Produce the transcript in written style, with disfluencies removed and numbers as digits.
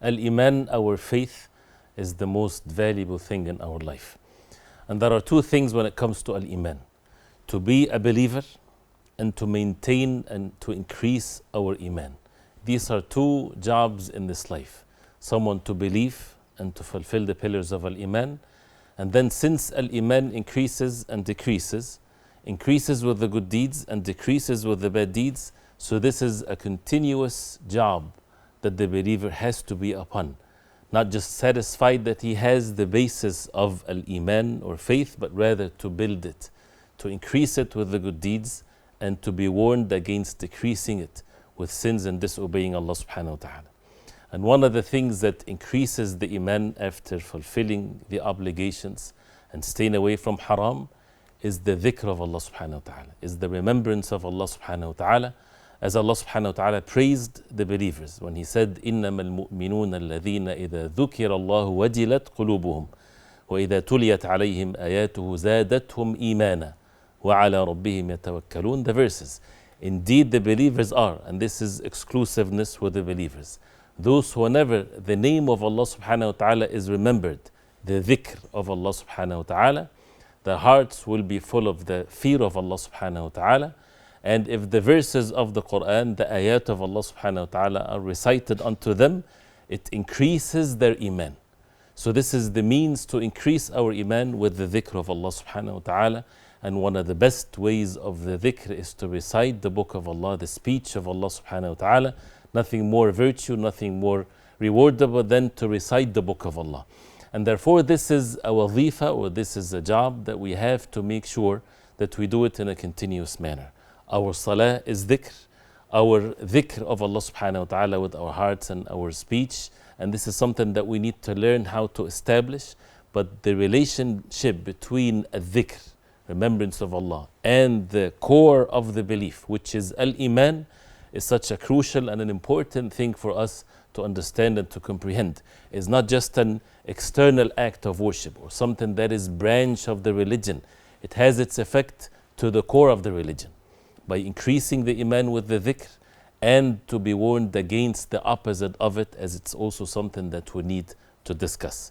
Al-Iman, our faith, is the most valuable thing in our life. And there are two things when it comes to Al-Iman: to be a believer and to maintain and to increase our Iman. These are two jobs in this life. Someone to believe and to fulfill the pillars of Al-Iman. And then since Al-Iman increases and decreases, increases with the good deeds and decreases with the bad deeds, so this is a continuous job that the believer has to be upon. Not just satisfied that he has the basis of Al-Iman or faith, but rather to build it, to increase it with the good deeds, and to be warned against decreasing it with sins and disobeying Allah subhanahu wa ta'ala. And one of the things that increases the Iman after fulfilling the obligations and staying away from haram is the dhikr of Allah subhanahu wa ta'ala, is the remembrance of Allah subhanahu wa ta'ala, as Allah subhanahu wa ta'ala praised the believers when He said, إِنَّمَا الْمُؤْمِنُونَ الَّذِينَ إِذَا ذُكِرَ اللَّهُ وَجِلَتْ قُلُوبُهُم وَإِذَا تُلِيَتْ عَلَيْهِمْ آيَاتُهُ زَادَتْهُمْ إِيمَانًا وَعَلَى رَبِّهِمْ يَتَوَكَّلُونَ. The verses. Indeed, the believers are, and this is exclusiveness with the believers, those whenever the name of Allah subhanahu wa ta'ala is remembered, the dhikr of Allah subhanahu wa ta'ala, their hearts will be full of the fear of Allah subhanahu wa ta'ala. And if the verses of the Quran, the ayat of Allah subhanahu wa ta'ala are recited unto them, it increases their Iman. So this is the means to increase our Iman with the dhikr of Allah subhanahu wa ta'ala. And one of the best ways of the dhikr is to recite the book of Allah, the speech of Allah subhanahu wa ta'ala. Nothing more virtue, nothing more rewardable than to recite the book of Allah. And therefore this is a wazifa, or this is a job that we have to make sure that we do it in a continuous manner. Our salah is dhikr, our dhikr of Allah subhanahu wa ta'ala with our hearts and our speech. And this is something that we need to learn how to establish. But the relationship between a dhikr, remembrance of Allah, and the core of the belief, which is Al-Iman, is such a crucial and an important thing for us to understand and to comprehend. It's not just an external act of worship or something that is branch of the religion. It has its effect to the core of the religion by increasing the Iman with the dhikr, and to be warned against the opposite of it, as it's also something that we need to discuss.